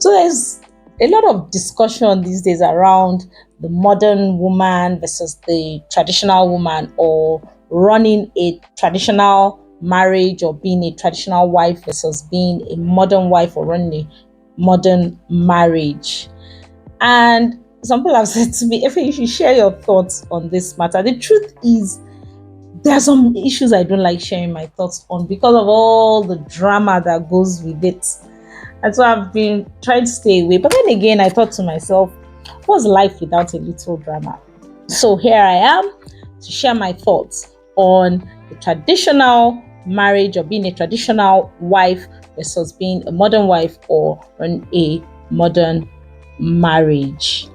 So there's a lot of discussion these days around the modern woman versus the traditional woman, or running a traditional marriage or being a traditional wife versus being a modern wife or running a modern marriage. And some people have said to me, Efe, you should share your thoughts on this matter. The truth is, there are some issues I don't like sharing my thoughts on because of all the drama that goes with it. And so I've been trying to stay away. But then again, I thought to myself, what's life without a little drama? So here I am to share my thoughts on the traditional marriage, or being a traditional wife versus being a modern wife or a modern marriage.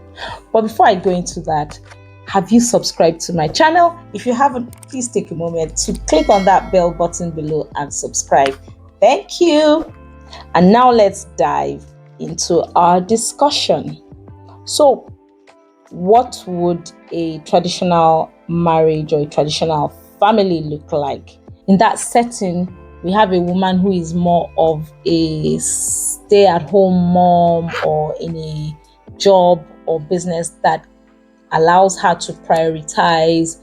But before I go into that, have you subscribed to my channel? If you haven't, please take a moment to click on that bell button below and subscribe. Thank you. And now let's dive into our discussion. So, what would a traditional marriage or a traditional family look like? In that setting, we have a woman who is more of a stay-at-home mom, or in a job or business that allows her to prioritize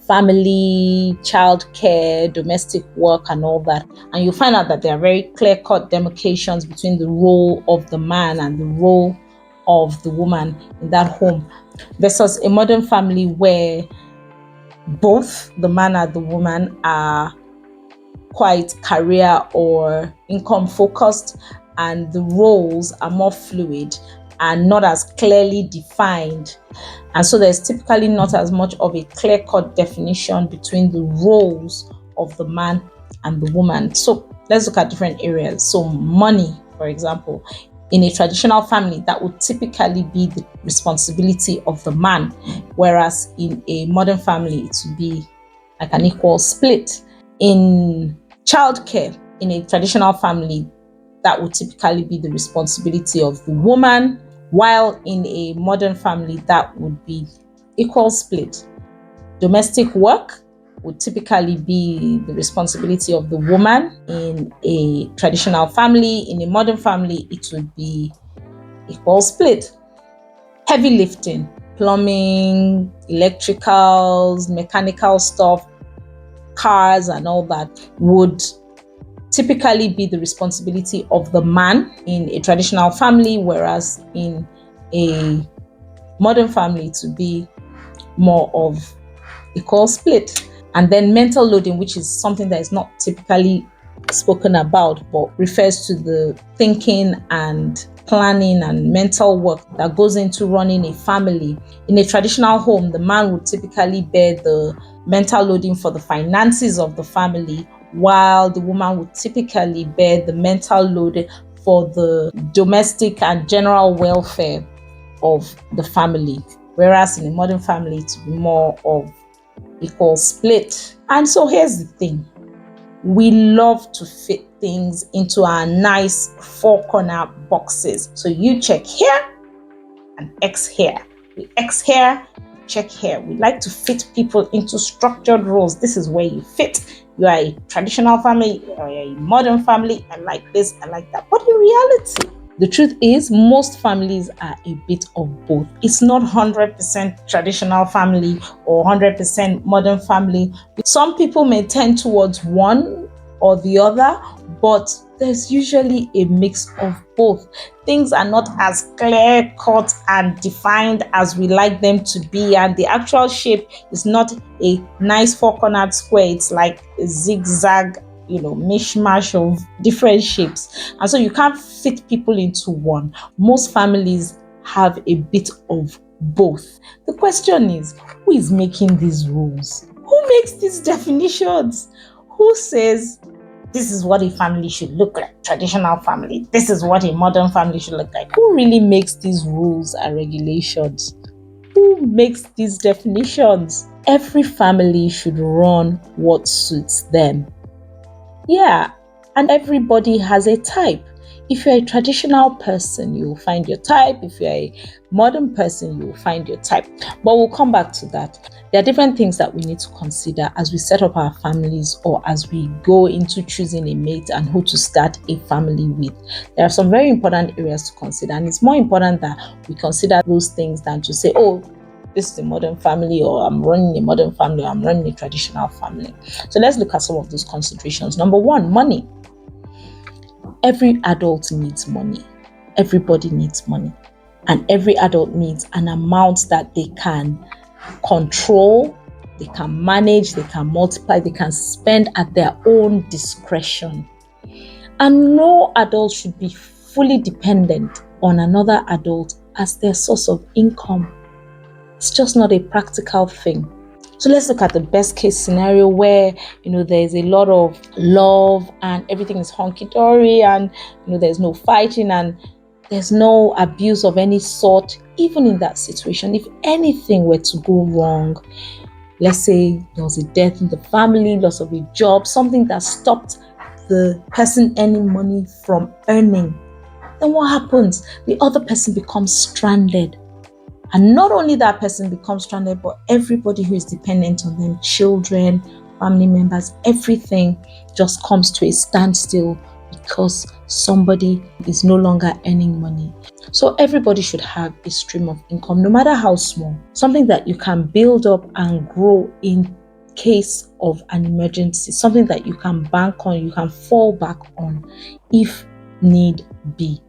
family, childcare, domestic work, and all that. And you find out that there are very clear-cut demarcations between the role of the man and the role of the woman in that home, versus a modern family where both the man and the woman are quite career or income focused, and the roles are more fluid and not as clearly defined. And so there's typically not as much of a clear-cut definition between the roles of the man and the woman. So let's look at different areas. So money, for example, in a traditional family, that would typically be the responsibility of the man, whereas in a modern family, it would be like an equal split. In childcare, in a traditional family, that would typically be the responsibility of the woman, while in a modern family, that would be equal split. Domestic work would typically be the responsibility of the woman in a traditional family. In a modern family, it would be equal split. Heavy lifting, plumbing, electricals, mechanical stuff, cars and all that would typically be the responsibility of the man in a traditional family, whereas in a modern family it would be more of equal split. And then mental loading, which is something that is not typically spoken about but refers to the thinking and planning and mental work that goes into running a family. In a traditional home, the man would typically bear the mental loading for the finances of the family, while the woman would typically bear the mental load for the domestic and general welfare of the family. Whereas in a modern family, it would be more of equal split. And so here's the thing. We love to fit things into our nice four-corner boxes. So you check here and X here. We X here, check here. We like to fit people into structured roles. This is where you fit. You are a traditional family, or a modern family, I like this, I like that. But in reality, the truth is, most families are a bit of both. It's not 100% traditional family or 100% modern family. Some people may tend towards one or the other, but there's usually a mix of both. Things are not as clear-cut and defined as we like them to be, and the actual shape is not a nice four-cornered square. It's like a zigzag, mishmash of different shapes. And so you can't fit people into one. Most families have a bit of both. The question is, who is making these rules? Who makes these definitions? Who says this is what a family should look like, traditional family? This is what a modern family should look like. Who really makes these rules and regulations? Who makes these definitions? Every family should run what suits them. Yeah, and everybody has a type. If you're a traditional person, you will find your type. If you're a modern person, you will find your type. But we'll come back to that. There are different things that we need to consider as we set up our families or as we go into choosing a mate and who to start a family with. There are some very important areas to consider, and it's more important that we consider those things than to say, oh, this is a modern family, or I'm running a modern family, or I'm running a traditional family. So let's look at some of those considerations. Number one, money. Every adult needs money. Everybody needs money. And every adult needs an amount that they can control, they can manage, they can multiply, they can spend at their own discretion. And no adult should be fully dependent on another adult as their source of income. It's just not a practical thing. So let's look at the best case scenario where, there's a lot of love and everything is hunky-dory and, there's no fighting and there's no abuse of any sort. Even in that situation, if anything were to go wrong, let's say there was a death in the family, loss of a job, something that stopped the person earning money from earning, then what happens? The other person becomes stranded. And not only that person becomes stranded, but everybody who is dependent on them, children, family members, everything just comes to a standstill because somebody is no longer earning money. So everybody should have a stream of income, no matter how small, something that you can build up and grow in case of an emergency, something that you can bank on, you can fall back on if need be.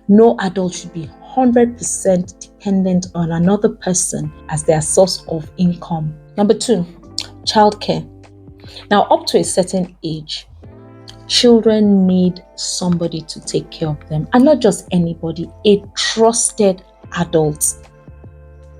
No adult should be 100% dependent on another person as their source of income. Number two, childcare. Now, up to a certain age, children need somebody to take care of them, and not just anybody, a trusted adult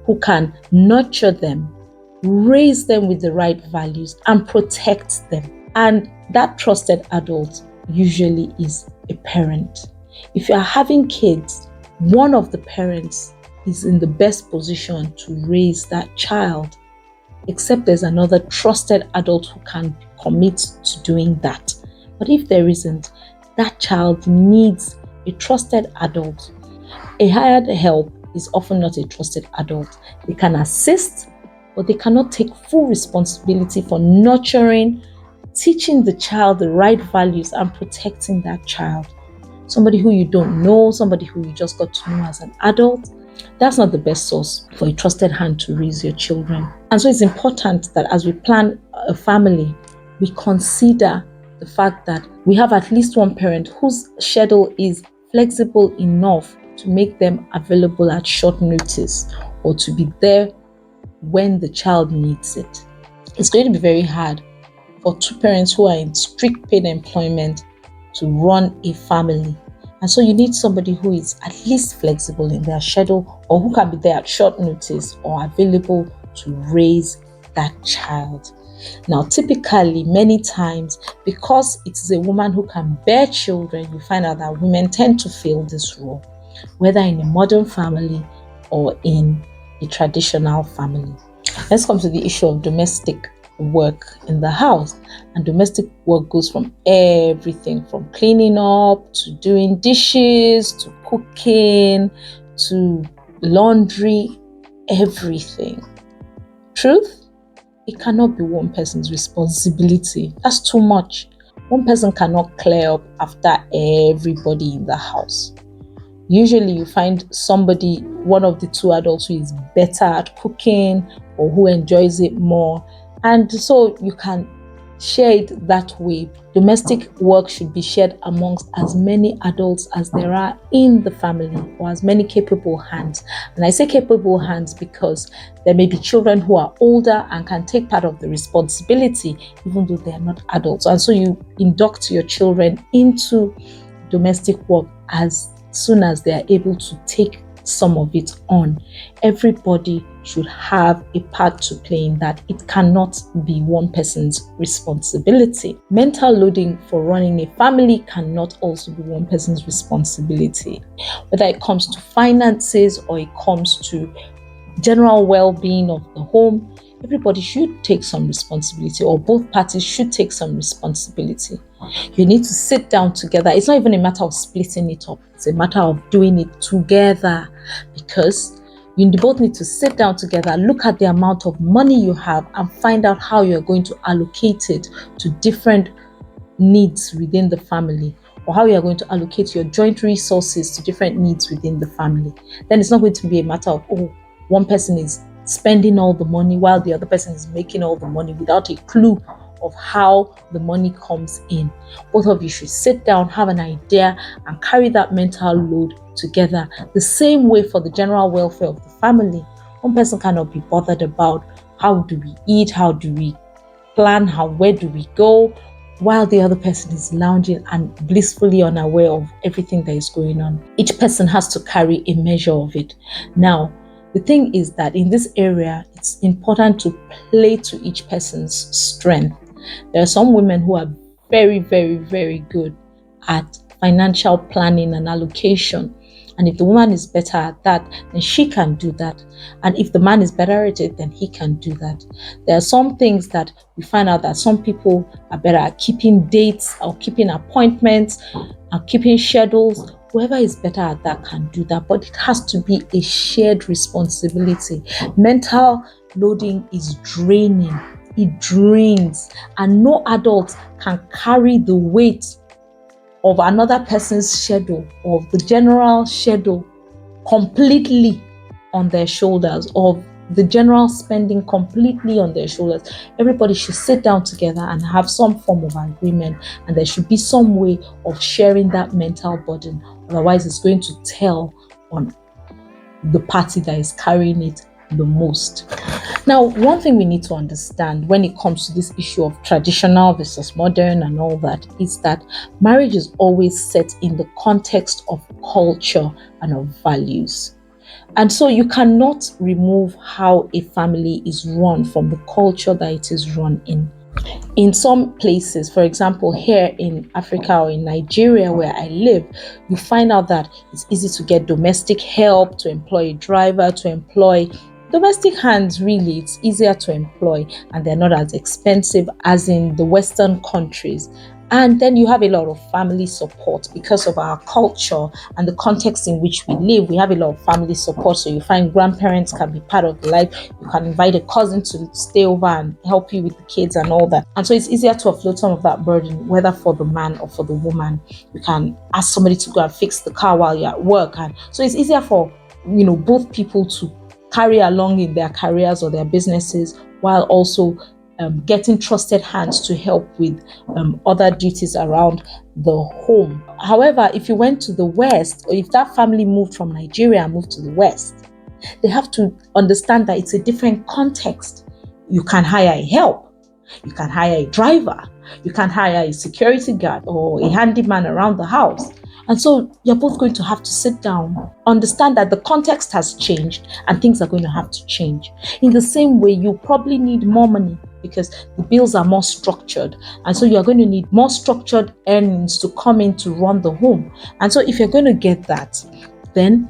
who can nurture them, raise them with the right values, and protect them. And that trusted adult usually is a parent. If you are having kids, one of the parents is in the best position to raise that child, except there's another trusted adult who can commit to doing that. But if there isn't, that child needs a trusted adult. A hired help is often not a trusted adult. They can assist, but they cannot take full responsibility for nurturing, teaching the child the right values, and protecting that child. Somebody who you don't know, somebody who you just got to know as an adult, that's not the best source for a trusted hand to raise your children. And so it's important that as we plan a family, we consider the fact that we have at least one parent whose schedule is flexible enough to make them available at short notice or to be there when the child needs it. It's going to be very hard for two parents who are in strict paid employment to run a family. And so you need somebody who is at least flexible in their schedule or who can be there at short notice or available to raise that child. Now, typically, many times, because it is a woman who can bear children, you find out that women tend to fill this role, whether in a modern family or in a traditional family. Let's come to the issue of domestic work in the house. And domestic work goes from everything from cleaning up to doing dishes to cooking to laundry, everything. Truth? It cannot be one person's responsibility. That's too much. One person cannot clear up after everybody in the house. Usually you find somebody, one of the two adults who is better at cooking or who enjoys it more. And so you can share it that way. Domestic work should be shared amongst as many adults as there are in the family, or as many capable hands. And I say capable hands because there may be children who are older and can take part of the responsibility even though they are not adults. And so you induct your children into domestic work as soon as they are able to take some of it on. Everybody should have a part to play in that. It cannot be one person's responsibility. Mental loading for running a family cannot also be one person's responsibility. Whether it comes to finances or it comes to general well-being of the home, everybody should take some responsibility, or both parties should take some responsibility. You need to sit down together. It's not even a matter of splitting it up. It's a matter of doing it together, because you both need to sit down together, look at the amount of money you have, and find out how you're going to allocate it to different needs within the family, or how you're going to allocate your joint resources to different needs within the family. Then it's not going to be a matter of, oh, one person is spending all the money while the other person is making all the money without a clue of how the money comes in. Both of you should sit down, have an idea, and carry that mental load together. The same way for the general welfare of the family. One person cannot be bothered about how do we eat, how do we plan, where do we go, while the other person is lounging and blissfully unaware of everything that is going on. Each person has to carry a measure of it. Now, the thing is that in this area, it's important to play to each person's strength. There are some women who are very, very, very good at financial planning and allocation. And if the woman is better at that, then she can do that. And if the man is better at it, then he can do that. There are some things that we find out that some people are better at keeping dates or keeping appointments and keeping schedules. Whoever is better at that can do that, but it has to be a shared responsibility. Mental loading is draining. It drains, and no adult can carry the weight of another person's schedule, of the general schedule, completely on their shoulders, of the general spending completely on their shoulders. Everybody should sit down together and have some form of agreement, and there should be some way of sharing that mental burden. Otherwise, it's going to tell on the party that is carrying it the most. Now, one thing we need to understand when it comes to this issue of traditional versus modern and all that is that marriage is always set in the context of culture and of values. And so you cannot remove how a family is run from the culture that it is run in. In some places, for example, here in Africa or in Nigeria where I live, you find out that it's easy to get domestic help, to employ a driver, to employ domestic hands. Really, it's easier to employ, and they're not as expensive as in the Western countries. And then you have a lot of family support because of our culture and the context in which we live. We have a lot of family support. So you find grandparents can be part of the life. You can invite a cousin to stay over and help you with the kids and all that. And so it's easier to offload some of that burden, whether for the man or for the woman. You can ask somebody to go and fix the car while you're at work. And so it's easier for, both people to carry along in their careers or their businesses, while also getting trusted hands to help with other duties around the home. However, if you went to the West, or if that family moved from Nigeria and moved to the West, they have to understand that it's a different context. You can hire a help, you can hire a driver, you can hire a security guard or a handyman around the house. And so you're both going to have to sit down, understand that the context has changed and things are going to have to change. In the same way, you probably need more money because the bills are more structured. And so you're going to need more structured earnings to come in to run the home. And so if you're going to get that, then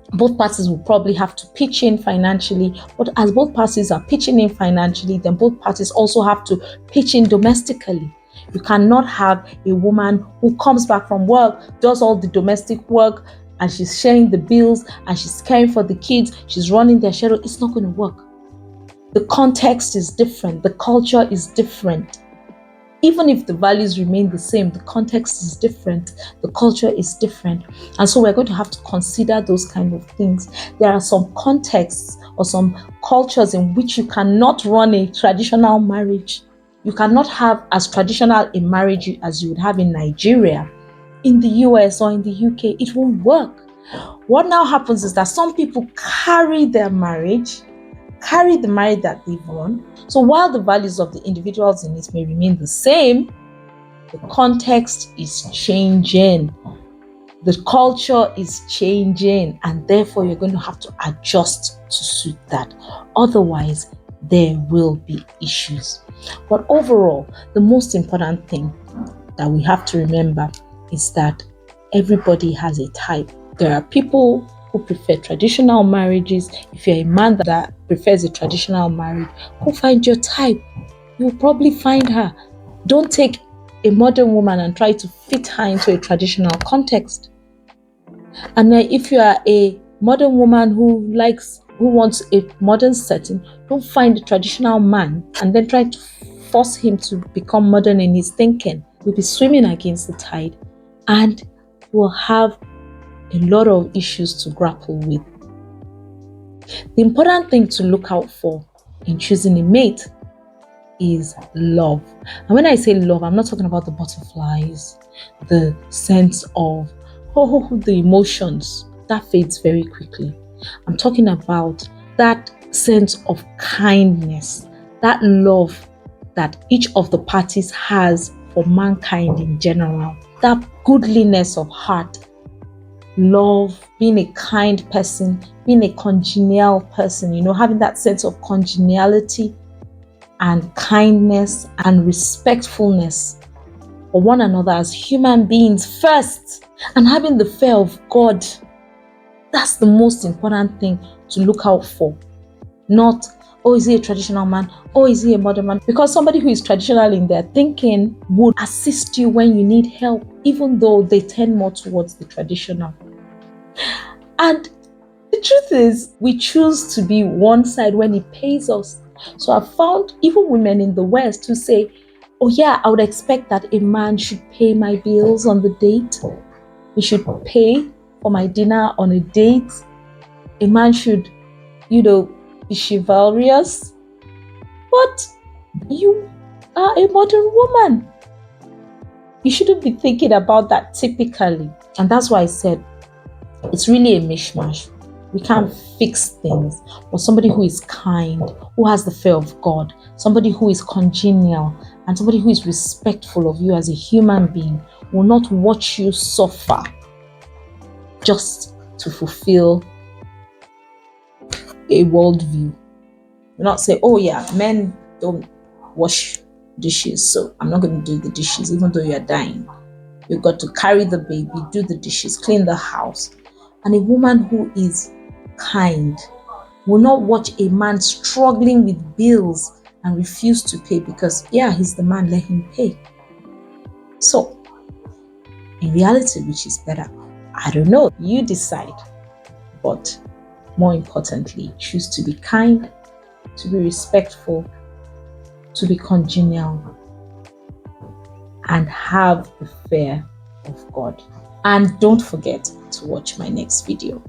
both parties will probably have to pitch in financially. But as both parties are pitching in financially, then both parties also have to pitch in domestically. You cannot have a woman who comes back from work, does all the domestic work, and she's sharing the bills, and she's caring for the kids, she's running their schedule. It's not going to work. The context is different. The culture is different. Even if the values remain the same, the context is different. The culture is different. And so we're going to have to consider those kind of things. There are some contexts or some cultures in which you cannot run a traditional marriage. You cannot have as traditional a marriage as you would have in Nigeria, in the US or in the UK. It won't work. What now happens is that some people carry the marriage that they've run. So while the values of the individuals in it may remain the same, the context is changing. The culture is changing, and therefore you're going to have to adjust to suit that. Otherwise, there will be issues. But overall, the most important thing that we have to remember is that everybody has a type. There are people who prefer traditional marriages. If you're a man that prefers a traditional marriage, go find your type. You'll probably find her. Don't take a modern woman and try to fit her into a traditional context. And then if you are a modern woman who wants a modern setting, don't find a traditional man and then try to force him to become modern in his thinking. You'll be swimming against the tide and will have a lot of issues to grapple with. The important thing to look out for in choosing a mate is love. And when I say love, I'm not talking about the butterflies, the sense of the emotions. That fades very quickly. I'm talking about that sense of kindness, that love that each of the parties has for mankind in general, that goodliness of heart, love, being a kind person, being a congenial person, having that sense of congeniality and kindness and respectfulness for one another as human beings first, and having the fear of God. That's the most important thing to look out for. Not, oh, is he a traditional man? Oh, is he a modern man? Because somebody who is traditional in their thinking would assist you when you need help, even though they tend more towards the traditional. And the truth is, we choose to be one side when it pays us. So I've found even women in the West who say, oh yeah, I would expect that a man should pay my bills on the date. He should pay for my dinner on a date. A man should, be chivalrous. But you are a modern woman. You shouldn't be thinking about that typically. And that's why I said it's really a mishmash. We can't fix things. But somebody who is kind, who has the fear of God, somebody who is congenial, and somebody who is respectful of you as a human being will not watch you suffer just to fulfill a worldview. Will not say, oh yeah, men don't wash dishes, so I'm not going to do the dishes even though you're dying. You've got to carry the baby, do the dishes, clean the house. And a woman who is kind will not watch a man struggling with bills and refuse to pay because, yeah, he's the man, let him pay. So, in reality, which is better? I don't know. You decide. But more importantly, choose to be kind, to be respectful, to be congenial, and have the fear of God. And don't forget to watch my next video.